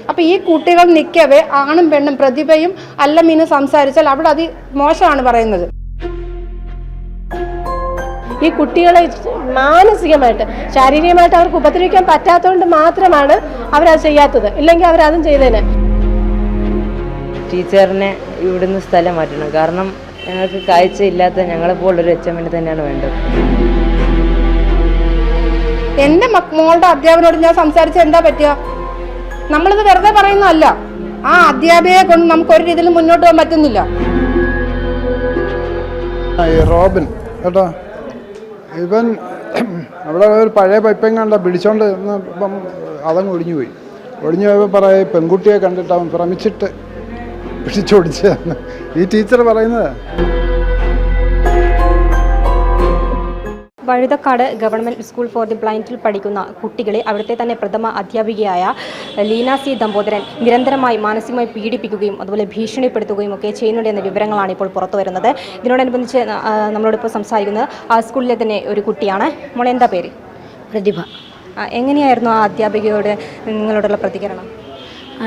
അപ്പോൾ ഈ കുട്ടികൾ നിൽക്കവേ ആണും പെണ്ണും പ്രതിഭയും അല്ല മീനും സംസാരിച്ചാൽ അവിടെ അത് മോശമാണ് പറയുന്നത്. ഈ കുട്ടികളെ മാനസികമായിട്ട് ശാരീരികമായിട്ട് അവർക്ക് ഉപദ്രവിക്കാൻ പറ്റാത്തതുകൊണ്ട് മാത്രമാണ് അവരത് ചെയ്യാത്തത്, ഇല്ലെങ്കിൽ അവരതും ചെയ്തേനെ. ടീച്ചറിനെ ഇവിടുന്ന് സ്ഥലം മാറ്റണം. കാരണം ഞങ്ങൾക്ക് കാഴ്ചയില്ലാത്ത ഞങ്ങളെപ്പോലൊരു HM തന്നെയാണ് വേണ്ടത്. എൻ്റെ മോളുടെ അധ്യാപകനോട് ഞാൻ സംസാരിച്ച എന്താ പറ്റുക? നമ്മളിത് വെറുതെ പറയുന്നതല്ല. ആ അധ്യാപികയെ കൊണ്ട് നമുക്ക് ഒരു രീതിയിൽ മുന്നോട്ട് പോകാൻ പറ്റുന്നില്ല. റോബിൻ കേട്ടോ, ഇവൻ അവിടെ ഒരു പഴയ പൈപ്പൻ കണ്ട പിടിച്ചോണ്ട് ഇപ്പം അതങ്ങ് ഒടിഞ്ഞു പോയപ്പോൾ പറയും പെൺകുട്ടിയെ കണ്ടിട്ട് അവൻ ഭ്രമിച്ചിട്ട് പിടിച്ചോടിച്ചതെന്ന് ഈ ടീച്ചർ പറയുന്നത്. Vazhuthacaud government school for the ബ്ലൈൻഡിൽ പഠിക്കുന്ന കുട്ടികളെ അവിടുത്തെ തന്നെ പ്രഥമ അധ്യാപികയായ ലീന സി ദമ്പോദരൻ നിരന്തരമായി മാനസികമായി പീഡിപ്പിക്കുകയും അതുപോലെ ഭീഷണിപ്പെടുത്തുകയും ഒക്കെ ചെയ്യുന്നുണ്ട് എന്ന വിവരങ്ങളാണ് ഇപ്പോൾ പുറത്തു വരുന്നത്. ഇതിനോടനുബന്ധിച്ച് നമ്മളോടിപ്പോൾ സംസാരിക്കുന്നത് ആ സ്കൂളിലെ തന്നെ ഒരു കുട്ടിയാണ്. മോളെ എന്താ പേര്? പ്രതിഭ. എങ്ങനെയായിരുന്നു ആ അധ്യാപികയോട് നിങ്ങളോടുള്ള പ്രതികരണം?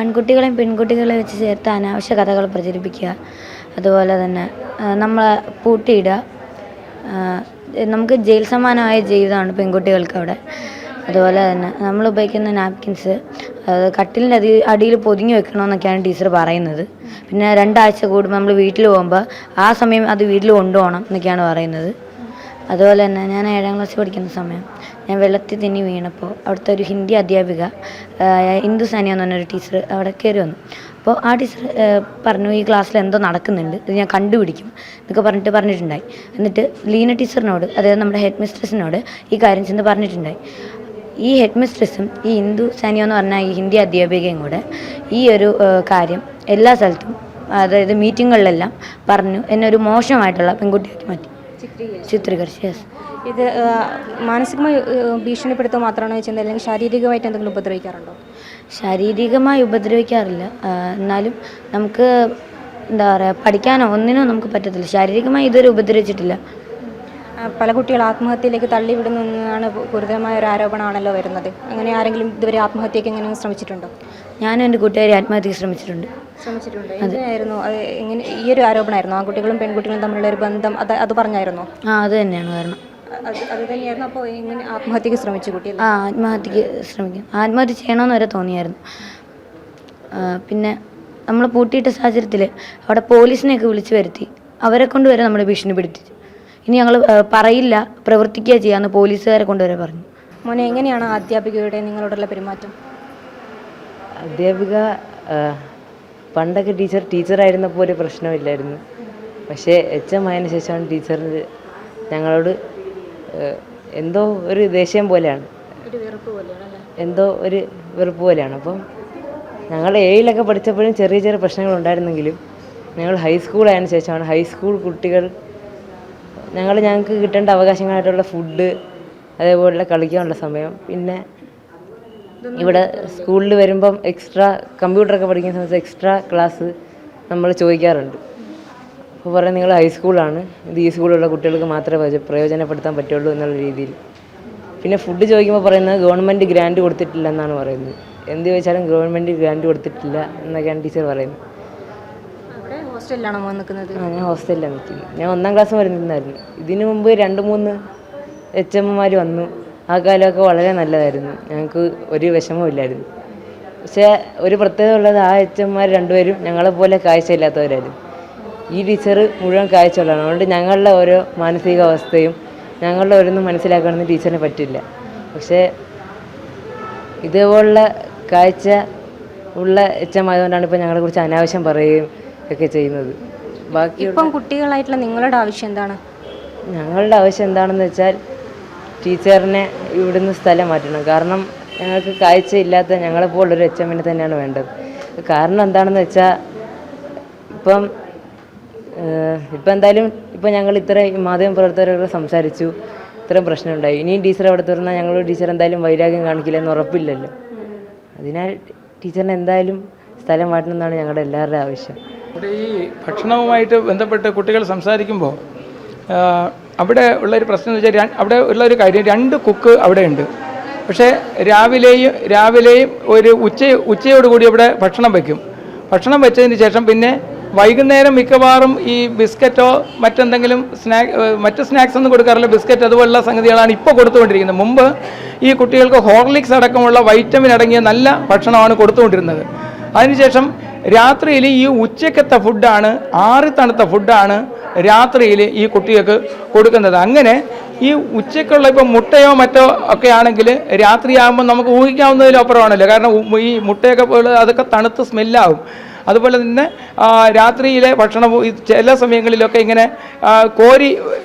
ആൺകുട്ടികളെയും പെൺകുട്ടികളെ വെച്ച് ചേർത്ത് അനാവശ്യ കഥകൾ പ്രചരിപ്പിക്കുക, അതുപോലെ തന്നെ നമ്മളെ പൂട്ടിയിടുക. നമുക്ക് ജയിൽ സമാനമായ ജീവിതമാണ് പെൺകുട്ടികൾക്ക് അവിടെ. അതുപോലെ തന്നെ നമ്മൾ ഉപയോഗിക്കുന്ന നാപ്കിൻസ് കട്ടിലിൻ്റെ അടിയിൽ പൊതിഞ്ഞ് വെക്കണമെന്നൊക്കെയാണ് ടീച്ചർ പറയുന്നത്. പിന്നെ 2 ആഴ്ച കൂടുമ്പോൾ നമ്മൾ വീട്ടിൽ പോകുമ്പോൾ ആ സമയം അത് വീട്ടിൽ കൊണ്ടുപോകണം എന്നൊക്കെയാണ് പറയുന്നത്. അതുപോലെ തന്നെ ഞാൻ 7ാം ക്ലാസ്സിൽ പഠിക്കുന്ന സമയം ഞാൻ വെള്ളത്തിൽ തിന്നി വീണപ്പോൾ അവിടുത്തെ ഒരു ഹിന്ദി അധ്യാപിക ഇന്ദു സാനിയ എന്ന് പറഞ്ഞൊരു ടീച്ചർ അവിടെ കയറി വന്നു. അപ്പോൾ ആ ടീച്ചർ പറഞ്ഞു, ഈ ക്ലാസ്സിൽ എന്തോ നടക്കുന്നുണ്ട്, ഇത് ഞാൻ കണ്ടുപിടിക്കും എന്നൊക്കെ പറഞ്ഞിട്ടുണ്ടായി. എന്നിട്ട് ലീന ടീച്ചറിനോട്, അതായത് നമ്മുടെ ഹെഡ് മിസ്ട്രസിനോട് ഈ കാര്യം ചെന്ന് പറഞ്ഞിട്ടുണ്ടായി. ഈ ഹെഡ് മിസ്ട്രസും ഈ ഇന്ദു സാനിയ എന്ന് പറഞ്ഞ ഈ ഹിന്ദി അധ്യാപികയും കൂടെ ഈ ഒരു കാര്യം എല്ലാ സ്ഥലത്തും, അതായത് മീറ്റിങ്ങുകളിലെല്ലാം പറഞ്ഞു എന്നെ ഒരു മോശമായിട്ടുള്ള പെൺകുട്ടിയാക്കി മാറ്റി ചിത്രീകരിച്ചു. യെസ്. ഇത് മാനസികമായി ഭീഷണിപ്പെടുത്തുക മാത്രമാണോ വെച്ചാൽ, അല്ലെങ്കിൽ ശാരീരികമായിട്ട് എന്തെങ്കിലും ഉപദ്രവിക്കാറുണ്ടോ? ശാരീരികമായി ഉപദ്രവിക്കാറില്ല, എന്നാലും നമുക്ക് എന്താ പറയുക, പഠിക്കാനോ ഒന്നിനോ നമുക്ക് പറ്റത്തില്ല. ശാരീരികമായി ഇതുവരെ ഉപദ്രവിച്ചിട്ടില്ല. പല കുട്ടികൾ ആത്മഹത്യയിലേക്ക് തള്ളിവിടുന്നതാണ് ഗുരുതരമായ ഒരു ആരോപണമാണല്ലോ വരുന്നത്. അങ്ങനെ ആരെങ്കിലും ഇതുവരെ ആത്മഹത്യക്ക് എങ്ങനെ ശ്രമിച്ചിട്ടുണ്ടോ? ഞാനും എൻ്റെ കൂട്ടുകാരി ആത്മഹത്യക്ക് ശ്രമിച്ചിട്ടുണ്ട്. എന്തായിരുന്നു എങ്ങനെ ഈ ഒരു ആരോപണമായിരുന്നു? ആൺകുട്ടികളും പെൺകുട്ടികളും തമ്മിലുള്ള ഒരു ബന്ധം അത് പറഞ്ഞായിരുന്നോ? അത് തന്നെയാണ് കാരണം. അത് തന്നെയായിരുന്നു. അപ്പോൾ എങ്ങനെ ആത്മഹത്യക്ക് ശ്രമിച്ചു കുട്ടി? ആത്മഹത്യക്ക് ശ്രമിക്കും, ആത്മഹത്യ ചെയ്യണമെന്ന് വരെ തോന്നിയായിരുന്നു. പിന്നെ നമ്മൾ പൂട്ടിയിട്ട സാഹചര്യത്തിൽ അവിടെ പോലീസിനെയൊക്കെ വിളിച്ചു വരുത്തി, അവരെ കൊണ്ടുവരെ നമ്മൾ ഭീഷണിപ്പെടുത്തിച്ചു. ഇനി ഞങ്ങൾ പറയില്ല, പ്രവർത്തിക്കുക ചെയ്യാമെന്ന് പോലീസുകാരെ കൊണ്ടുവരെ പറഞ്ഞു. മോനെ, എങ്ങനെയാണ് അധ്യാപികയുടെ നിങ്ങളോടുള്ള പെരുമാറ്റം? അധ്യാപിക പണ്ടൊക്കെ ടീച്ചറായിരുന്നപ്പോൾ ഒരു പ്രശ്നമില്ലായിരുന്നു. പക്ഷേ HM ആയതിനു ശേഷമാണ് ടീച്ചർ ഞങ്ങളോട് എന്തോ ഒരു ദേഷ്യം പോലെയാണ്, എന്തോ ഒരു വെറുപ്പ് പോലെയാണ്. അപ്പം ഞങ്ങൾ 7ലൊക്കെ പഠിച്ചപ്പോഴും ചെറിയ പ്രശ്നങ്ങളുണ്ടായിരുന്നെങ്കിലും ഞങ്ങൾ ഹൈസ്കൂളായതിനു ശേഷമാണ് ഹൈസ്കൂൾ കുട്ടികൾ ഞങ്ങൾക്ക് കിട്ടേണ്ട അവകാശങ്ങളായിട്ടുള്ള ഫുഡ്, അതേപോലെ കളിക്കാനുള്ള സമയം, പിന്നെ ഇവിടെ സ്കൂളിൽ വരുമ്പം എക്സ്ട്രാ കമ്പ്യൂട്ടറൊക്കെ പഠിക്കുന്ന സമയത്ത് എക്സ്ട്രാ ക്ലാസ് നമ്മൾ ചോദിക്കാറുണ്ട്. അപ്പോൾ പറയാം, നിങ്ങൾ ഹൈസ്കൂളാണ്, ഇത് ഈ സ്കൂളിലുള്ള കുട്ടികൾക്ക് മാത്രമേ പ്രയോജനപ്പെടുത്താൻ പറ്റുള്ളൂ എന്നുള്ള രീതിയിൽ. പിന്നെ ഫുഡ് ചോദിക്കുമ്പോൾ പറയുന്നത് ഗവൺമെൻറ് ഗ്രാൻഡ് കൊടുത്തിട്ടില്ല എന്നാണ് പറയുന്നത്. എന്ത് ചോദിച്ചാലും ഗവൺമെൻറ് ഗ്രാൻഡ് കൊടുത്തിട്ടില്ല എന്നൊക്കെയാണ് ടീച്ചർ പറയുന്നത്. ഹോസ്റ്റലിലാണോ മോൻ നിൽക്കുന്നത്? ഞാൻ ഹോസ്റ്റലിലാണ് നിൽക്കുന്നത്. ഞാൻ 1ാം ക്ലാസ് വരെ നിന്നായിരുന്നു. ഇതിനു മുമ്പ് 2-3 HMമാർ വന്നു. ആ കാലമൊക്കെ വളരെ നല്ലതായിരുന്നു, ഞങ്ങൾക്ക് ഒരു വിഷമവും ഇല്ലായിരുന്നു. പക്ഷേ ഒരു പ്രത്യേകത ഉള്ളത്, ആ HMമാർ 2 പേരും ഞങ്ങളെപ്പോലെ കാഴ്ചയില്ലാത്തവരായിരുന്നു. ഈ ടീച്ചർ മുഴുവൻ കാഴ്ചയുള്ളതാണ്. അതുകൊണ്ട് ഞങ്ങളുടെ ഓരോ മാനസികാവസ്ഥയും ഞങ്ങളുടെ ഓരോന്നും മനസ്സിലാക്കണമെന്ന് ടീച്ചറിന് പറ്റില്ല. പക്ഷേ ഇതേപോലുള്ള കാഴ്ച ഉള്ള HM ആയതുകൊണ്ടാണ് ഇപ്പോൾ ഞങ്ങളെക്കുറിച്ച് അനാവശ്യം പറയുകയും ഒക്കെ ചെയ്യുന്നത്. ബാക്കി ഇപ്പം കുട്ടികളായിട്ടുള്ള നിങ്ങളുടെ ആവശ്യം എന്താണ്? ഞങ്ങളുടെ ആവശ്യം എന്താണെന്ന് വെച്ചാൽ ടീച്ചറിനെ ഇവിടുന്ന് സ്ഥലം മാറ്റണം. കാരണം ഞങ്ങൾക്ക് കാഴ്ചയില്ലാത്ത ഞങ്ങളെപ്പോലൊരു HM തന്നെയാണ് വേണ്ടത്. കാരണം എന്താണെന്ന് വെച്ചാൽ ഇപ്പം എന്തായാലും ഞങ്ങൾ ഇത്രയും മാധ്യമപ്രവർത്തകരോട് സംസാരിച്ചു, ഇത്രയും പ്രശ്നമുണ്ടായി. ഇനിയും ടീച്ചർ അവിടെ തുറന്നാൽ ഞങ്ങളോട് ടീച്ചർ എന്തായാലും വൈരാഗ്യം കാണിക്കില്ലെന്ന് ഉറപ്പില്ലല്ലോ. അതിനാൽ ടീച്ചറിനെ എന്തായാലും സ്ഥലം മാറ്റണമെന്നാണ് ഞങ്ങളുടെ എല്ലാവരുടെയും ആവശ്യം. ഇവിടെ ഈ ഭക്ഷണവുമായിട്ട് ബന്ധപ്പെട്ട് കുട്ടികൾ സംസാരിക്കുമ്പോൾ അവിടെ ഉള്ളൊരു പ്രശ്നം എന്ന് വെച്ചാൽ, അവിടെ ഉള്ളൊരു കാര്യം, 2 കുക്ക് അവിടെ ഉണ്ട്. പക്ഷേ രാവിലെയും ഒരു ഉച്ചയോടുകൂടി ഇവിടെ ഭക്ഷണം വയ്ക്കും. ഭക്ഷണം വെച്ചതിന് ശേഷം പിന്നെ വൈകുന്നേരം മിക്കവാറും ഈ ബിസ്ക്കറ്റോ മറ്റെന്തെങ്കിലും മറ്റ് സ്നാക്സ് ഒന്നും കൊടുക്കാറില്ല. ബിസ്ക്കറ്റ് അതുപോലുള്ള സംഗതികളാണ് ഇപ്പോൾ കൊടുത്തുകൊണ്ടിരിക്കുന്നത്. മുമ്പ് ഈ കുട്ടികൾക്ക് ഹോർലിക്സ് അടക്കമുള്ള വൈറ്റമിൻ അടങ്ങിയ നല്ല ഭക്ഷണമാണ് കൊടുത്തുകൊണ്ടിരുന്നത്. അതിനുശേഷം രാത്രിയിൽ ഈ ഉച്ചക്കത്തെ ഫുഡാണ്, ആറി തണുത്ത ഫുഡാണ് രാത്രിയിൽ ഈ കുട്ടികൾക്ക് കൊടുക്കുന്നത്. അങ്ങനെ ഈ ഉച്ചയ്ക്കുള്ള ഇപ്പോൾ മുട്ടയോ മറ്റോ ഒക്കെ ആണെങ്കിൽ രാത്രിയാകുമ്പോൾ നമുക്ക് ഊഹിക്കാവുന്നതിലപ്പുറമാണല്ലോ. കാരണം ഈ മുട്ടയൊക്കെ പോലെ അതൊക്കെ തണുത്ത് സ്മെല്ലാവും. അതുപോലെ തന്നെ രാത്രിയിലെ ഭക്ഷണം ചില സമയങ്ങളിലൊക്കെ ഇങ്ങനെ കോരി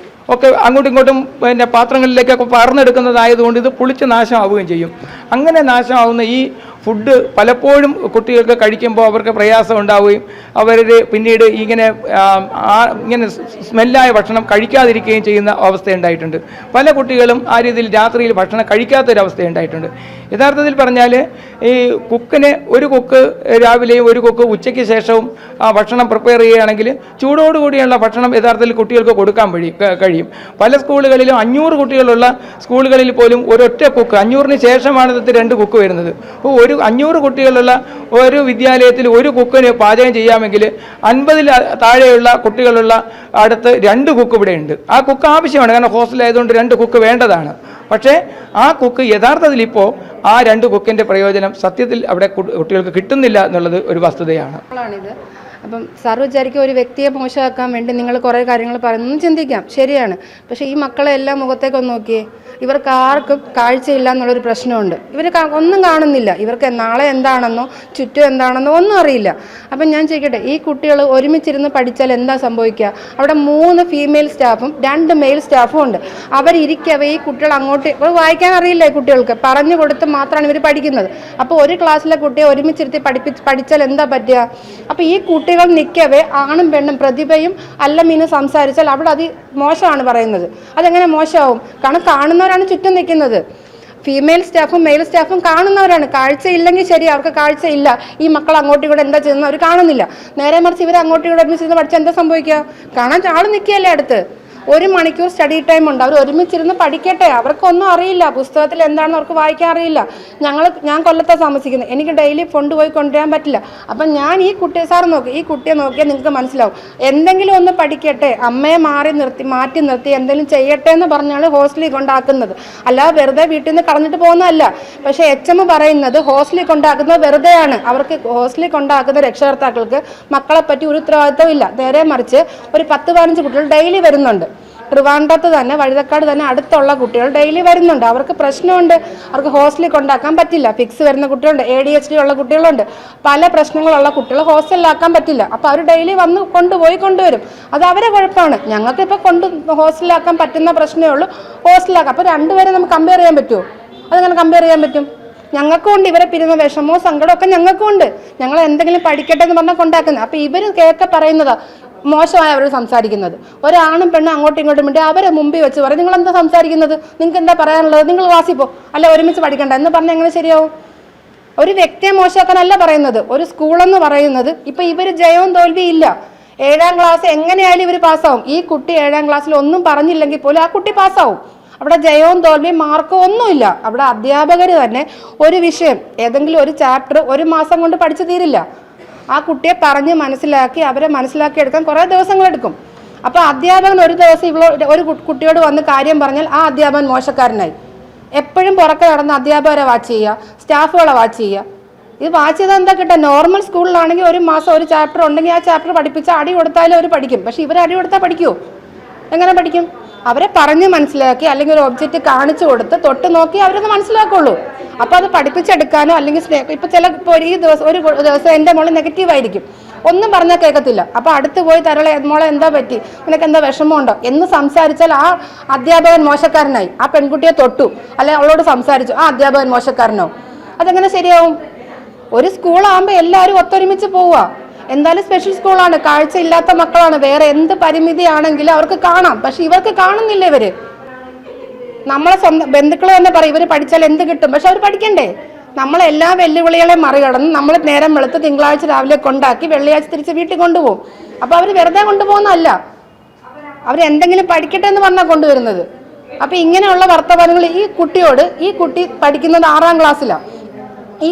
ഒക്കെ അങ്ങോട്ടും ഇങ്ങോട്ടും പിന്നെ പാത്രങ്ങളിലേക്കൊക്കെ പറന്നെടുക്കുന്നതായതുകൊണ്ട് ഇത് പുളിച്ച് നാശമാവുകയും ചെയ്യും. അങ്ങനെ നാശമാവുന്ന ഈ ഫുഡ് പലപ്പോഴും കുട്ടികൾക്ക് കഴിക്കുമ്പോൾ അവർക്ക് പ്രയാസം ഉണ്ടാവുകയും അവർ പിന്നീട് ഇങ്ങനെ സ്മെല്ലായ ഭക്ഷണം കഴിക്കാതിരിക്കുകയും ചെയ്യുന്ന അവസ്ഥയുണ്ടായിട്ടുണ്ട്. പല കുട്ടികളും ആ രീതിയിൽ രാത്രിയിൽ ഭക്ഷണം കഴിക്കാത്തൊരവസ്ഥയുണ്ടായിട്ടുണ്ട്. യഥാർത്ഥത്തിൽ പറഞ്ഞാൽ ഈ ഒരു കുക്ക് രാവിലെയും ഒരു കുക്ക് ഉച്ചയ്ക്ക് ശേഷവും ഭക്ഷണം പ്രിപ്പയർ ചെയ്യുകയാണെങ്കിൽ ചൂടോടുകൂടിയുള്ള ഭക്ഷണം യഥാർത്ഥത്തിൽ കുട്ടികൾക്ക് കൊടുക്കാൻ കഴിയും. പല സ്കൂളുകളിലും 500 കുട്ടികളുള്ള സ്കൂളുകളിൽ പോലും ഒരൊറ്റ കുക്ക്, 500-ന് ശേഷമാണ് ഇത് 2 കുക്ക് വരുന്നത്. അപ്പോൾ 500 കുട്ടികളുള്ള ഒരു വിദ്യാലയത്തിൽ ഒരു കുക്കിന് പാചകം ചെയ്യാമെങ്കിൽ 50-ൽ താഴെയുള്ള കുട്ടികളുള്ള അടുത്ത് 2 കുക്ക് ഇവിടെ ഉണ്ട്. ആ കുക്ക് ആവശ്യമാണ്, കാരണം ഹോസ്റ്റലായതുകൊണ്ട് 2 കുക്ക് വേണ്ടതാണ്. പക്ഷേ ആ കുക്ക് യഥാർത്ഥത്തിൽ ഇപ്പോൾ ആ 2 കുക്കിൻ്റെ പ്രയോജനം സത്യത്തിൽ അവിടെ കുട്ടികൾക്ക് കിട്ടുന്നില്ല എന്നുള്ളത് ഒരു വസ്തുതയാണ്. അപ്പം സാർ വിചാരിക്കും ഒരു വ്യക്തിയെ മോശമാക്കാൻ വേണ്ടി നിങ്ങൾ കുറേ കാര്യങ്ങൾ പറയുന്നു, ചിന്തിക്കാം, ശരിയാണ്. പക്ഷേ ഈ മക്കളെ എല്ലാം മുഖത്തേക്കൊന്ന് നോക്കിയേ, ഇവർക്ക് ആർക്കും കാഴ്ചയില്ല എന്നുള്ളൊരു പ്രശ്നമുണ്ട്. ഇവർ ഒന്നും കാണുന്നില്ല. ഇവർക്ക് നാളെ എന്താണെന്നോ ചുറ്റും എന്താണെന്നോ ഒന്നും അറിയില്ല. അപ്പം ഞാൻ ചോദിക്കട്ടെ, ഈ കുട്ടികൾ ഒരുമിച്ചിരുന്ന് പഠിച്ചാൽ എന്താ സംഭവിക്കുക? അവിടെ 3 ഫീമെയിൽ സ്റ്റാഫും 2 മെയിൽ സ്റ്റാഫും ഉണ്ട്. അവരിരിക്കവേ ഈ കുട്ടികൾ അങ്ങോട്ട് വായിക്കാൻ അറിയില്ല. ഈ കുട്ടികൾക്ക് പറഞ്ഞു കൊടുത്ത് മാത്രമാണ് ഇവർ പഠിക്കുന്നത്. അപ്പോൾ ഒരു ക്ലാസ്സിലെ കുട്ടിയെ ഒരുമിച്ചിരുത്തി പഠിച്ചാൽ എന്താ പറ്റുക? അപ്പോൾ ഈ കുട്ടികൾ നിൽക്കവേ ആണും പെണ്ണും പ്രതിഭയും അല്ലമീനും സംസാരിച്ചാൽ അവിടെ അത് മോശമാണ് പറയുന്നത്. അതെങ്ങനെ മോശമാവും? കാരണം കാണുന്നവരാണ് ചുറ്റും നിൽക്കുന്നത്. ഫീമെയിൽ സ്റ്റാഫും മെയിൽ സ്റ്റാഫും കാണുന്നവരാണ്. കാഴ്ചയില്ലെങ്കിൽ ശരി, അവർക്ക് കാഴ്ചയില്ല. ഈ മക്കൾ അങ്ങോട്ടും കൂടെ എന്താ ചെയ്യുന്നത് അവർ കാണുന്നില്ല. നേരെ മറിച്ച് ഇവർ അങ്ങോട്ടും കൂടെ ഒരുമിച്ചിരുന്ന് പഠിച്ചാൽ എന്താ സംഭവിക്കുക? കാണാൻ ആൾ നിൽക്കുകയല്ലേ അടുത്ത്. 1 മണിക്കൂർ സ്റ്റഡി ടൈം ഉണ്ട്. അവർ ഒരുമിച്ചിരുന്ന് പഠിക്കട്ടെ. അവർക്കൊന്നും അറിയില്ല, പുസ്തകത്തിൽ എന്താണെന്ന് അവർക്ക് വായിക്കാൻ അറിയില്ല. ഞാൻ കൊല്ലത്താണ് താമസിക്കുന്നത്. എനിക്ക് ഡെയിലി കൊണ്ടുപോയി കൊണ്ടുവരാൻ പറ്റില്ല. അപ്പം ഞാൻ ഈ കുട്ടിയെ ഈ കുട്ടിയെ നോക്കിയാൽ നിങ്ങൾക്ക് മനസ്സിലാവും. എന്തെങ്കിലും ഒന്ന് പഠിക്കട്ടെ, അമ്മയെ മാറ്റി നിർത്തി എന്തെങ്കിലും ചെയ്യട്ടെ എന്ന് പറഞ്ഞാണ് ഹോസ്റ്റലിൽ കൊണ്ടാക്കുന്നത്. അല്ലാതെ വെറുതെ വീട്ടിൽ നിന്ന് കളഞ്ഞിട്ട് പോകുന്നതല്ല. പക്ഷേ HM പറയുന്നത് ഹോസ്റ്റലിൽ കൊണ്ടാക്കുന്നത് വെറുതെയാണ്. അവർക്ക് ഹോസ്റ്റലിൽ കൊണ്ടാക്കുന്ന രക്ഷകർത്താക്കൾക്ക് മക്കളെപ്പറ്റി ഒരു ഉത്തരവാദിത്വം ഇല്ല. നേരെ മറിച്ച് ഒരു 10-15 കുട്ടികൾ ഡെയിലി വരുന്നുണ്ട്. ട്രിവാൻഡ്രത്ത് തന്നെ, വഴുതക്കാട് തന്നെ അടുത്തുള്ള കുട്ടികൾ ഡെയിലി വരുന്നുണ്ട്. അവർക്ക് പ്രശ്നമുണ്ട്, അവർക്ക് ഹോസ്റ്റലിൽ കൊണ്ടാക്കാൻ പറ്റില്ല. ഫിക്സ് വരുന്ന കുട്ടികളുണ്ട്, ADHD ഉള്ള കുട്ടികളുണ്ട്, പല പ്രശ്നങ്ങളുള്ള കുട്ടികൾ ഹോസ്റ്റലിലാക്കാൻ പറ്റില്ല. അപ്പോൾ അവർ ഡെയിലി വന്ന് കൊണ്ടുവരും. അത് അവരെ കുഴപ്പമാണ്. ഞങ്ങൾക്കിപ്പോൾ ഹോസ്റ്റലിലാക്കാൻ പറ്റുന്ന പ്രശ്നമേ ഉള്ളൂ, ഹോസ്റ്റലിലാക്കാം. അപ്പോൾ രണ്ടുപേരെ നമുക്ക് കമ്പയർ ചെയ്യാൻ പറ്റുമോ? അതെങ്ങനെ കമ്പയർ ചെയ്യാൻ പറ്റും? ഞങ്ങൾക്കും ഉണ്ട് ഇവരെ പിരിയുന്ന വിഷമോ സങ്കടമൊക്കെ ഞങ്ങൾക്കും ഉണ്ട്. ഞങ്ങൾ എന്തെങ്കിലും പഠിക്കട്ടെ എന്ന് പറഞ്ഞാൽ കൊണ്ടാക്കുന്നത്. അപ്പോൾ ഇവർ പറയുന്നതാ മോശമായി അവർ സംസാരിക്കുന്നത്. ഒരാണും പെണ്ണും അങ്ങോട്ടും ഇങ്ങോട്ടും വേണ്ടി അവരെ മുമ്പിൽ വെച്ച് പറയും, നിങ്ങൾ എന്താ സംസാരിക്കുന്നത്, നിങ്ങൾക്ക് എന്താ പറയാനുള്ളത്, നിങ്ങൾ ക്ലാസ്സിൽ പോ, അല്ല ഒരുമിച്ച് പഠിക്കണ്ട എന്ന് പറഞ്ഞാൽ എങ്ങനെ ശരിയാവും? ഒരു വ്യക്തിയെ മോശമാക്കാനല്ല പറയുന്നത്. ഒരു സ്കൂളെന്ന് പറയുന്നത് ഇപ്പം ഇവർ ജയവും തോൽവിയും ഇല്ല. 7ാം ക്ലാസ് എങ്ങനെയായാലും ഇവർ പാസ്സാവും. ഈ കുട്ടി 7ാം ക്ലാസ്സിൽ ഒന്നും പറഞ്ഞില്ലെങ്കിൽ പോലും ആ കുട്ടി പാസ്സാവും. അവിടെ ജയവും തോൽവിയും മാർക്കും ഒന്നുമില്ല. അവിടെ അധ്യാപകർ തന്നെ ഒരു വിഷയം, ഏതെങ്കിലും ഒരു ചാപ്റ്റർ 1 മാസം കൊണ്ട് പഠിച്ചു തീരില്ല. ആ കുട്ടിയെ പറഞ്ഞ് അവരെ മനസ്സിലാക്കിയെടുക്കാൻ കുറേ ദിവസങ്ങളെടുക്കും. അപ്പോൾ അധ്യാപകൻ ഒരു ദിവസം ഒരു കുട്ടിയോട് വന്ന് കാര്യം പറഞ്ഞാൽ ആ അധ്യാപകൻ മോശക്കാരനായി. എപ്പോഴും പുറക്കെ നടന്ന് അധ്യാപകരെ വാച്ച് ചെയ്യുക, സ്റ്റാഫുകളെ വാച്ച് ചെയ്യുക. ഇത് വാച്ച് ചെയ്താൽ എന്താ കിട്ടുക? നോർമൽ സ്കൂളിലാണെങ്കിൽ 1 മാസം ഒരു ചാപ്റ്റർ ഉണ്ടെങ്കിൽ ആ ചാപ്റ്റർ പഠിപ്പിച്ചാൽ അടി കൊടുത്താലും അവർ പഠിക്കും. പക്ഷേ ഇവർ അടി കൊടുത്താൽ പഠിക്കുമോ? എങ്ങനെ പഠിക്കും? അവരെ പറഞ്ഞ് മനസ്സിലാക്കി അല്ലെങ്കിൽ ഒരു ഒബ്ജക്റ്റ് കാണിച്ചു കൊടുത്ത് തൊട്ട് നോക്കി അവരത് മനസ്സിലാക്കുള്ളൂ. അപ്പോൾ അത് പഠിപ്പിച്ചെടുക്കാനോ അല്ലെങ്കിൽ ഇപ്പോൾ ഒരു ദിവസം എൻ്റെ മോള് നെഗറ്റീവായിരിക്കും, ഒന്നും പറഞ്ഞാൽ കേൾക്കത്തില്ല. അപ്പോൾ അടുത്ത് പോയി മോളെ എന്താ പറ്റി, നിനക്ക് എന്താ വിഷമമുണ്ടോ എന്ന് സംസാരിച്ചാൽ ആ അധ്യാപകൻ മോശക്കാരനായി. ആ പെൺകുട്ടിയെ തൊട്ടു അല്ലെ അവളോട് സംസാരിച്ചു, ആ അധ്യാപകൻ മോശക്കാരനോ? അതെങ്ങനെ ശരിയാവും? ഒരു സ്കൂളാകുമ്പോൾ എല്ലാവരും ഒത്തൊരുമിച്ച് പോവുക. എന്തായാലും സ്പെഷ്യൽ സ്കൂളാണ്, കാഴ്ചയില്ലാത്ത മക്കളാണ്. വേറെ എന്ത് പരിമിതിയാണെങ്കിലും അവർക്ക് കാണാം. പക്ഷെ ഇവർക്ക് കാണുന്നില്ല. ഇവര് നമ്മളെ സ്വന്തം ബന്ധുക്കൾ തന്നെ പറയും ഇവർ പഠിച്ചാൽ എന്ത് കിട്ടും, പക്ഷെ അവർ പഠിക്കണ്ടേ? നമ്മളെല്ലാ വെല്ലുവിളികളെയും മറികടന്ന് നമ്മൾ നേരം വെളുത്ത് തിങ്കളാഴ്ച രാവിലെ കൊണ്ടാക്കി വെള്ളിയാഴ്ച തിരിച്ച് വീട്ടിൽ കൊണ്ടുപോകും. അപ്പോൾ അവർ വെറുതെ കൊണ്ടുപോകുന്നതല്ല, അവരെന്തെങ്കിലും പഠിക്കട്ടെ എന്ന് പറഞ്ഞാൽ കൊണ്ടുവരുന്നത്. അപ്പം ഇങ്ങനെയുള്ള വർത്തമാനങ്ങൾ ഈ കുട്ടി പഠിക്കുന്നത് 6ാം ക്ലാസ്സിലാണ്. ഈ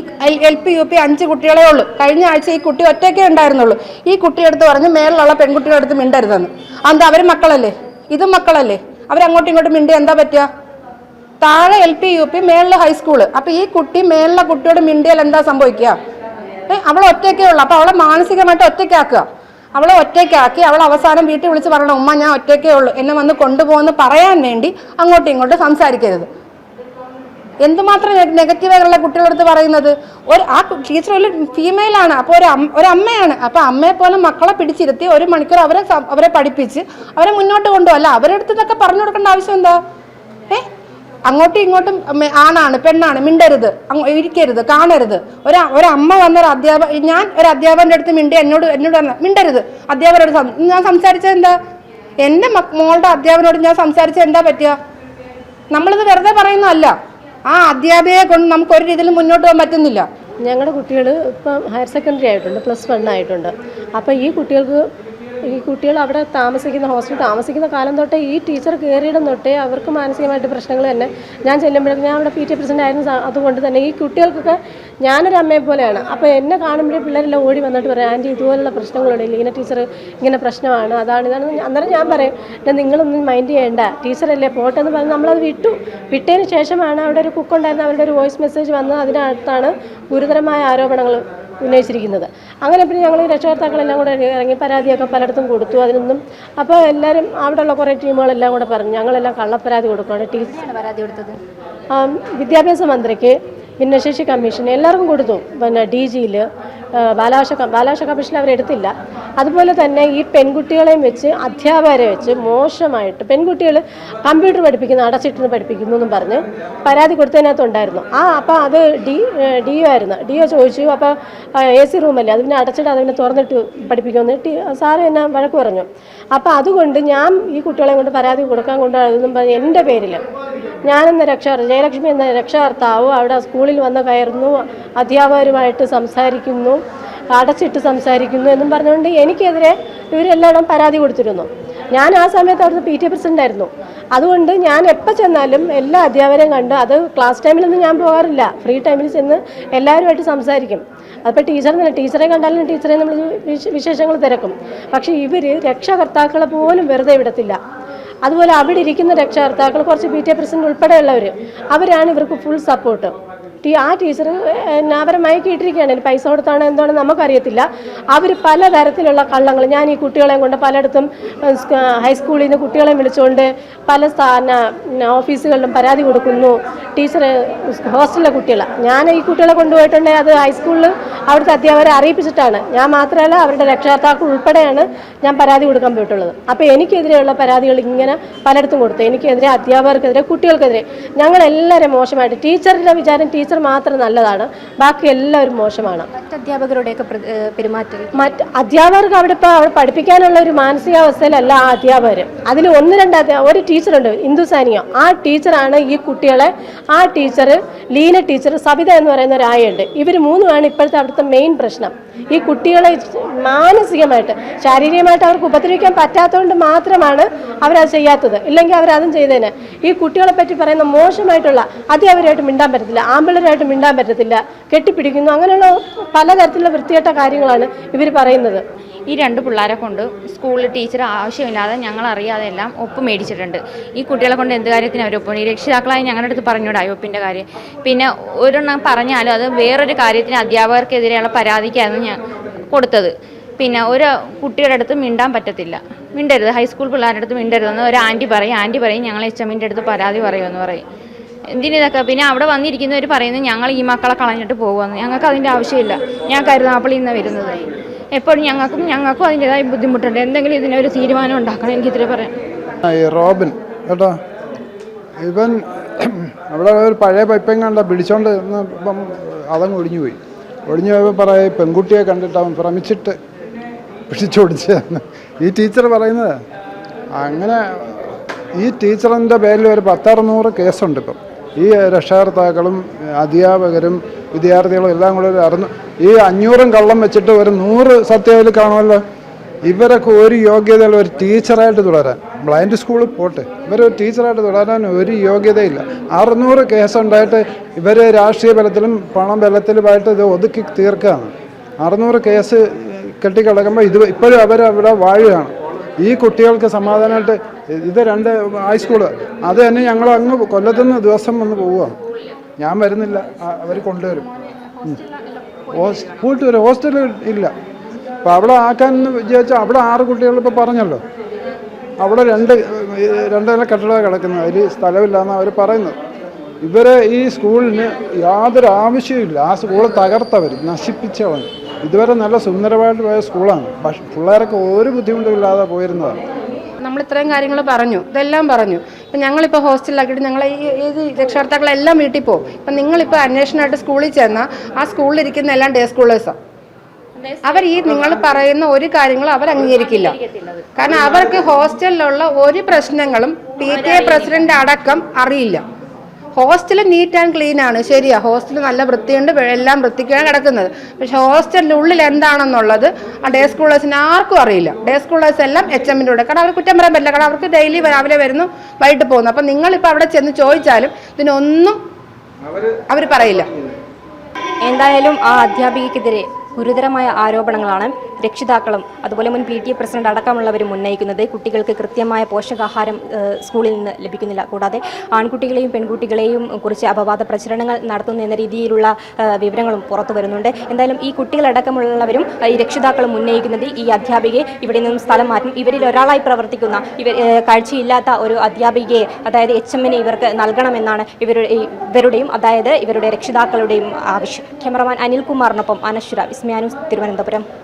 LP UP 5 കുട്ടികളെ ഉള്ളൂ. കഴിഞ്ഞ ആഴ്ച ഈ കുട്ടി ഒറ്റയ്ക്കേ ഉണ്ടായിരുന്നുള്ളൂ. ഈ കുട്ടിയെടുത്ത് പറഞ്ഞ് മേളിലുള്ള പെൺകുട്ടികളുടെ അടുത്ത് മിണ്ടരുതെന്ന്. എന്താ അവർ മക്കളല്ലേ, ഇതും മക്കളല്ലേ, അവരങ്ങോട്ടും ഇങ്ങോട്ടും മിണ്ടി എന്താ പറ്റുക? താഴെ LP UP മേളിൽ ഹൈസ്കൂള്. അപ്പം ഈ കുട്ടി മേളിലെ കുട്ടിയോട് മിണ്ടിയാൽ എന്താ സംഭവിക്കുക? അവൾ ഒറ്റയ്ക്കേ ഉള്ളൂ. അപ്പം അവളെ മാനസികമായിട്ട് ഒറ്റയ്ക്കാക്കുക. അവളെ ഒറ്റയ്ക്കാക്കി അവൾ അവസാനം വീട്ടിൽ വിളിച്ച് പറയണം, ഉമ്മ ഞാൻ ഒറ്റയ്ക്കേ ഉള്ളൂ, എന്നെ വന്ന് കൊണ്ടുപോകുമെന്ന് പറയാൻ വേണ്ടി അങ്ങോട്ടും ഇങ്ങോട്ടും സംസാരിക്കരുത്. എന്തുമാത്രം നെഗറ്റീവായിട്ടുള്ള കുട്ടികളടുത്ത് പറയുന്നത്. ആ ടീച്ചർ ഒരു ഫീമെയിലാണ്, അപ്പോൾ ഒരു അമ്മയാണ്. അപ്പോൾ അമ്മയെ പോലെ മക്കളെ പിടിച്ചിരുത്തി 1 മണിക്കൂർ അവരെ പഠിപ്പിച്ച് അവരെ മുന്നോട്ട് കൊണ്ടുപോകല്ല. അവരുടെ അടുത്ത് ഇതൊക്കെ പറഞ്ഞു കൊടുക്കേണ്ട ആവശ്യം എന്താ? അങ്ങോട്ടും ഇങ്ങോട്ടും ആണാണ് പെണ്ണാണ് മിണ്ടരുത്, ഇരിക്കരുത്, കാണരുത്. ഒരു അമ്മ വന്ന ഞാൻ ഒരു അധ്യാപകൻ്റെ അടുത്ത് എന്നോട് പറഞ്ഞ മിണ്ടരുത്. അധ്യാപകരോട് ഞാൻ സംസാരിച്ചത് എന്താ? എൻ്റെ മോളുടെ അധ്യാപകനോട് ഞാൻ സംസാരിച്ചത് എന്താ പറ്റുക? നമ്മളിത് വെറുതെ പറയുന്നതല്ല. ആ അധ്യാപികയെ കൊണ്ട് നമുക്ക് ഒരു രീതിയിലും മുന്നോട്ട് പോകാൻ പറ്റുന്നില്ല. ഞങ്ങളുടെ കുട്ടികൾ ഇപ്പം ഹയർ സെക്കൻഡറി ആയിട്ടുണ്ട്, +1 ആയിട്ടുണ്ട്. അപ്പോൾ ഈ കുട്ടികൾ അവിടെ ഹോസ്റ്റലിൽ താമസിക്കുന്ന കാലം തൊട്ടേ ഈ ടീച്ചർ കയറിയിടം തൊട്ടേ അവർക്ക് മാനസികമായിട്ട് പ്രശ്നങ്ങൾ തന്നെ. ഞാൻ ചെല്ലുമ്പോഴേക്കും ഞാൻ അവിടെ PTA പ്രസിഡന്റ് ആയിരുന്നു. അതുകൊണ്ട് തന്നെ ഈ കുട്ടികൾക്കൊക്കെ ഞാനൊരു അമ്മയെ പോലെയാണ്. അപ്പോൾ എന്നെ കാണുമ്പോഴേ പിള്ളേരെല്ലാം ഓടി വന്നിട്ട് പറയും, ആൻറ്റി ഇതുപോലുള്ള പ്രശ്നങ്ങളുണ്ട്, ലീന ടീച്ചർ ഇങ്ങനെ പ്രശ്നമാണ്, ഇതാണ്. അന്നേരം ഞാൻ പറയും, നിങ്ങളൊന്നും മൈൻഡ് ചെയ്യേണ്ട, ടീച്ചറല്ലേ പോട്ടെ എന്ന് പറഞ്ഞ് നമ്മളത് വിട്ടതിന് ശേഷമാണ് അവിടെ ഒരു കുക്കുണ്ടായിരുന്നു, അവരുടെ ഒരു വോയിസ് മെസ്സേജ് വന്ന് അതിനകത്താണ് ഗുരുതരമായ ആരോപണങ്ങൾ ഉന്നയിച്ചിരിക്കുന്നത്. അങ്ങനെ പിന്നെ ഞങ്ങൾ രക്ഷകർത്താക്കളെല്ലാം കൂടെ ഇറങ്ങി പരാതിയൊക്കെ പലയിടത്തും കൊടുത്തു. അതിനൊന്നും അപ്പോൾ എല്ലാവരും അവിടെയുള്ള കുറേ ടീമുകളെല്ലാം കൂടെ പറഞ്ഞു ഞങ്ങളെല്ലാം കള്ളപ്പരാതി കൊടുക്കുകയാണ്. പരാതി കൊടുത്തത് വിദ്യാഭ്യാസ മന്ത്രിക്ക്, ഭിന്നശേഷി കമ്മീഷൻ എല്ലാവർക്കും കൊടുത്തു. പിന്നെ DG-യിൽ ബാലാവകാശ കമ്മീഷൻ അവരെടുത്തില്ല. അതുപോലെ തന്നെ ഈ പെൺകുട്ടികളെയും വെച്ച് അധ്യാപകരെ വെച്ച് മോശമായിട്ട് പെൺകുട്ടികൾ കമ്പ്യൂട്ടർ അടച്ചിട്ട് പഠിപ്പിക്കുന്നു എന്നും പറഞ്ഞ് പരാതി കൊടുത്തതിനകത്തുണ്ടായിരുന്നു. അപ്പോൾ അത് DO ആയിരുന്നു. DO ചോദിച്ചു, അപ്പോൾ AC റൂമല്ലേ, അതിനെ അടച്ചിട്ട് അതിനെ തുറന്നിട്ട് പഠിപ്പിക്കുമെന്ന് സാറ് എന്നെ വഴക്ക് പറഞ്ഞു. അപ്പോൾ അതുകൊണ്ട് ഞാൻ ഈ കുട്ടികളെ കൊണ്ട് പരാതി കൊടുക്കാൻ കൊണ്ടുവന്നതെന്നും പറഞ്ഞ് എൻ്റെ പേരിൽ ഞാനെന്ന ജയലക്ഷ്മി എന്ന രക്ഷകർത്താവ് അവിടെ സ്കൂളിൽ വന്ന് കയറുന്നു, അധ്യാപകരുമായിട്ട് സംസാരിക്കുന്നു, അടച്ചിട്ട് സംസാരിക്കുന്നു എന്നും പറഞ്ഞുകൊണ്ട് എനിക്കെതിരെ ഇവരെല്ലായിടും പരാതി കൊടുത്തിരുന്നു. ഞാൻ ആ സമയത്ത് അവിടുത്തെ PTA പ്രസിഡന്റ് ആയിരുന്നു. അതുകൊണ്ട് ഞാൻ എപ്പോൾ ചെന്നാലും എല്ലാ അധ്യാപകരെയും കണ്ട്, അത് ക്ലാസ് ടൈമിലൊന്നും ഞാൻ പോകാറില്ല, ഫ്രീ ടൈമിൽ ചെന്ന് എല്ലാവരുമായിട്ട് സംസാരിക്കും. അപ്പോൾ ടീച്ചറെ കണ്ടാലും ടീച്ചറെ നമ്മൾ വിശേഷങ്ങൾ തിരക്കും. പക്ഷേ ഇവർ രക്ഷകർത്താക്കളെ പോലും വെറുതെ വിടത്തില്ല. അതുപോലെ അവിടെ ഇരിക്കുന്ന രക്ഷകർത്താക്കൾ, കുറച്ച് PTA പ്രസിഡന്റ് ഉൾപ്പെടെയുള്ളവർ, അവരാണ് ഇവർക്ക് ഫുൾ സപ്പോർട്ട്. ആ ടീച്ചർ അവരെ മയക്കിയിട്ടിരിക്കുകയാണ്. പൈസ കൊടുത്താണോ എന്താണെന്ന് നമുക്കറിയത്തില്ല. അവർ പലതരത്തിലുള്ള കള്ളങ്ങൾ, ഞാൻ ഈ കുട്ടികളെയും കൊണ്ട് പലയിടത്തും ഹൈസ്കൂളിൽ നിന്ന് കുട്ടികളെ വിളിച്ചുകൊണ്ട് പല ഓഫീസുകളിലും പരാതി കൊടുക്കുന്നു. ടീച്ചർ ഹോസ്റ്റലിലെ ഞാൻ ഈ കുട്ടികളെ കൊണ്ടുപോയിട്ടുണ്ടെങ്കിൽ അത് ഹൈസ്കൂളിൽ അവിടുത്തെ അധ്യാപകരെ അറിയിപ്പിച്ചിട്ടാണ്. ഞാൻ മാത്രമല്ല അവരുടെ രക്ഷകർത്താക്കൾ ഉൾപ്പെടെയാണ് ഞാൻ പരാതി കൊടുക്കാൻ പോയിട്ടുള്ളത്. അപ്പോൾ എനിക്കെതിരെയുള്ള പരാതികൾ ഇങ്ങനെ പലയിടത്തും കൊടുത്തു. എനിക്കെതിരെ, അധ്യാപകർക്കെതിരെ, കുട്ടികൾക്കെതിരെ, ഞങ്ങളെല്ലാവരും മോശമായിട്ട്. ടീച്ചറിൻ്റെ വിചാരം ടീച്ചർ മാത്രം നല്ലതാണ്, ബാക്കി എല്ലാവരും മോശമാണ്. മറ്റധ്യാപകരുടെയൊക്കെ പെരുമാറ്റം, അധ്യാപകർക്ക് അവിടെ പഠിപ്പിക്കാനുള്ള ഒരു മാനസികാവസ്ഥയിലല്ല ആ അധ്യാപകർ. അതിൽ 1-2 ടീച്ചറുണ്ട്, ഇന്ദുസാനിയോ, ആ ടീച്ചറാണ് ഈ കുട്ടികളെ, ആ ടീച്ചർ ലീന ടീച്ചർ, സബിത എന്ന് പറയുന്ന ഒരായുണ്ട്. ഇവർ 3 ഇപ്പോഴത്തെ അവിടുത്തെ മെയിൻ പ്രശ്നം. ഈ കുട്ടികളെ മാനസികമായിട്ട് ശാരീരികമായിട്ട് അവർക്ക് ഉപദ്രവിക്കാൻ പറ്റാത്തതുകൊണ്ട് മാത്രമാണ് അവരത് ചെയ്യാത്തത്. ഇല്ലെങ്കിൽ അവരതും ചെയ്തേനെ. ഈ കുട്ടികളെ പറ്റി പറയുന്ന മോശമായിട്ടുള്ള അധ്യാപകരായിട്ട് മിണ്ടാൻ പറ്റത്തില്ല, ആമ്പിള്ളേരായിട്ട് മിണ്ടാൻ പറ്റത്തില്ല, കെട്ടിപ്പിടിക്കുന്നു, അങ്ങനെയുള്ള പലതരത്തിലുള്ള വൃത്തികെട്ട കാര്യങ്ങളാണ് ഇവർ പറയുന്നത്. ഈ 2 പിള്ളേരെ കൊണ്ട് സ്കൂളിൽ ടീച്ചർ ആവശ്യമില്ലാതെ ഞങ്ങളറിയാതെ എല്ലാം ഒപ്പ് മേടിച്ചിട്ടുണ്ട്. ഈ കുട്ടികളെ കൊണ്ട് എന്ത് കാര്യത്തിന് അവർ ഒപ്പ്? ഈ രക്ഷിതാക്കളായി ഞങ്ങളുടെ അടുത്ത് പറഞ്ഞൂടാ ഒപ്പിൻ്റെ കാര്യം. പിന്നെ ഒരെണ്ണം പറഞ്ഞാലും അത് വേറൊരു കാര്യത്തിന് അധ്യാപകർക്കെതിരെയുള്ള പരാതിക്കായിരുന്നു ഞാൻ കൊടുത്തത്. പിന്നെ ഒരു കുട്ടിയുടെ അടുത്ത് മിണ്ടാൻ പറ്റത്തില്ല, മിണ്ടരുത്, ഹൈസ്കൂൾ പിള്ളേരുടെ അടുത്ത് മിണ്ടരുതെന്ന് ഒരു ആൻറ്റി പറയും ഞങ്ങൾ HMൻ്റെ അടുത്ത് പരാതി പറയുമെന്ന് പറയും. എന്തിനിതൊക്കെ? പിന്നെ അവിടെ വന്നിരിക്കുന്നവർ പറയുന്നത് ഞങ്ങൾ ഈ മക്കളെ കളഞ്ഞിട്ട് പോകുമെന്ന്. ഞങ്ങൾക്ക് അതിൻ്റെ ആവശ്യമില്ല. ഞാൻ കരുനാഗപ്പള്ളിയിൽ നിന്നാണ് വരുന്നത്. എപ്പോഴും ഞങ്ങൾക്കും അതിൻ്റെതായ ബുദ്ധിമുട്ടുണ്ട്. എന്തെങ്കിലും ഇതിനൊരു തീരുമാനം ഉണ്ടാക്കണം. എനിക്കിതിൽ പറയാം. റോബിൻ കേട്ടോ, ഇവൻ അവിടെ ഒരു പഴയ പൈപ്പെങ്ങാണ്ട പിടിച്ചോണ്ട് ഇപ്പം അതങ്ങ് ഒടിഞ്ഞു പോയപ്പോൾ പറയും, പെൺകുട്ടിയെ കണ്ടിട്ട് അവൻ ഭ്രമിച്ചിട്ട് പിടിച്ചോടിച്ചതാണ് ഈ ടീച്ചർ പറയുന്നത്. അങ്ങനെ ഈ ടീച്ചറിൻ്റെ പേരിൽ ഒരു 10-600 കേസുണ്ട് ഇപ്പം. ഈ രക്ഷകർത്താക്കളും അധ്യാപകരും വിദ്യാർത്ഥികളും എല്ലാം കൂടെ ഈ 500 കള്ളം വെച്ചിട്ട് ഒരു 100 സത്യത്തിൽ കാണുമല്ലോ. ഇവരൊക്കെ ഒരു യോഗ്യതയുള്ള ഒരു ടീച്ചറായിട്ട് തുടരാൻ ബ്ലൈൻഡ് സ്കൂളിൽ പോട്ടെ, ഇവർ ടീച്ചറായിട്ട് തുടരാൻ ഒരു യോഗ്യതയില്ല. 600 കേസുണ്ടായിട്ട് ഇവർ രാഷ്ട്രീയ ബലത്തിലും പണം ബലത്തിലുമായിട്ട് ഇത് ഒതുക്കി തീർക്കുകയാണ്. 600 കേസ് കെട്ടിക്കിടക്കുമ്പോൾ ഇപ്പോഴും അവരവിടെ വാഴുകയാണ്. ഈ കുട്ടികൾക്ക് സമാധാനമായിട്ട് ഇത് 2 ഹൈസ്കൂള് അത് തന്നെ ഞങ്ങൾ അങ്ങ് കൊല്ലത്തുനിന്ന് ദിവസം വന്ന് പോവുകയാണ്. ഞാൻ വരുന്നില്ല, അവർ കൊണ്ടുവരും. കൂട്ടുവരും, ഹോസ്റ്റലിൽ ഇല്ല. അപ്പോൾ അവിടെ ആക്കാമെന്ന് വിചാരിച്ചാൽ അവിടെ 6 കുട്ടികൾ ഇപ്പോൾ പറഞ്ഞല്ലോ, അവിടെ 2 നില കെട്ടിടമാണ് കിടക്കുന്നത്, അതിൽ സ്ഥലമില്ലാന്നാണ് അവർ പറയുന്നത്. ഇവരെ ഈ സ്കൂളിന് യാതൊരു ആവശ്യമില്ല. ആ സ്കൂൾ തകർത്തവർ, നശിപ്പിച്ചവൻ. ഇതുവരെ നല്ല സുന്ദരമായിട്ട് പോയ സ്കൂളാണ്, പക്ഷേ പിള്ളേരൊക്കെ ഒരു ബുദ്ധിമുട്ടുമില്ലാതെ പോയിരുന്നതാണ്. നമ്മൾ ഇത്രയും കാര്യങ്ങൾ പറഞ്ഞു, ഇതെല്ലാം പറഞ്ഞു. ഇപ്പം ഞങ്ങളിപ്പോൾ ഹോസ്റ്റലിലാക്കിയിട്ട് ഞങ്ങൾ ഈ രക്ഷകർത്താക്കളെല്ലാം വീട്ടിൽ പോകും. ഇപ്പം നിങ്ങളിപ്പോൾ അന്വേഷണമായിട്ട് സ്കൂളിൽ ചെന്നാൽ ആ സ്കൂളിലിരിക്കുന്ന എല്ലാം ഡേ സ്കൂളേഴ്സാണ്. അവർ ഈ നിങ്ങൾ പറയുന്ന ഒരു കാര്യങ്ങളും അവർ അംഗീകരിക്കില്ല. കാരണം അവർക്ക് ഹോസ്റ്റലിലുള്ള ഒരു പ്രശ്നങ്ങളും PTA പ്രസിഡന്റ് അടക്കം അറിയില്ല. ഹോസ്റ്റൽ നീറ്റ് ആൻഡ് ക്ലീൻ ആണ്, ശരിയാ, ഹോസ്റ്റൽ നല്ല വൃത്തിയുണ്ട്, എല്ലാം വൃത്തിക്കാണ് കിടക്കുന്നത്. പക്ഷെ ഹോസ്റ്റലിൻ്റെ ഉള്ളിൽ എന്താണെന്നുള്ളത് ആ ഡേ സ്കൂളേഴ്സിന് ആർക്കും അറിയില്ല. ഡേ സ്കൂളേഴ്സ് എല്ലാം HM-ൻ്റെ കൂടെ, കാരണം അവർ കുറ്റം പറയാൻ പറ്റില്ല, കാരണം അവർക്ക് ഡെയിലി രാവിലെ വരുന്നു, വൈകിട്ട് പോകുന്നു. അപ്പം നിങ്ങളിപ്പോൾ അവിടെ ചെന്ന് ചോദിച്ചാലും ഇതിനൊന്നും അവർ പറയില്ല. എന്തായാലും ആ അധ്യാപികയ്ക്കെതിരെ ഗുരുതരമായ ആരോപണങ്ങളാണ് രക്ഷിതാക്കളും അതുപോലെ മുൻ PTA പ്രസിഡന്റ് അടക്കമുള്ളവരും ഉന്നയിക്കുന്നത്. കുട്ടികൾക്ക് കൃത്യമായ പോഷകാഹാരം സ്കൂളിൽ നിന്ന് ലഭിക്കുന്നില്ല. കൂടാതെ ആൺകുട്ടികളെയും പെൺകുട്ടികളെയും കുറിച്ച് അപവാദ പ്രചരണങ്ങൾ നടത്തുന്നു എന്ന രീതിയിലുള്ള വിവരങ്ങളും പുറത്തു വരുന്നുണ്ട്. എന്തായാലും ഈ കുട്ടികളടക്കമുള്ളവരും ഈ രക്ഷിതാക്കളും ഉന്നയിക്കുന്നത് ഈ അധ്യാപികയെ ഇവിടെ നിന്നും സ്ഥലം മാറ്റും. ഇവരിൽ ഒരാളായി പ്രവർത്തിക്കുന്ന കാഴ്ചയില്ലാത്ത ഒരു അധ്യാപികയെ, അതായത് HM-നെ ഇവർക്ക് നൽകണമെന്നാണ് ഇവരുടെയും അതായത് ഇവരുടെ രക്ഷിതാക്കളുടെയും ആവശ്യം. ക്യാമറമാൻ അനിൽകുമാറിനൊപ്പം അനശ്വര, വിസ്മയ ന്യൂസ്, തിരുവനന്തപുരം.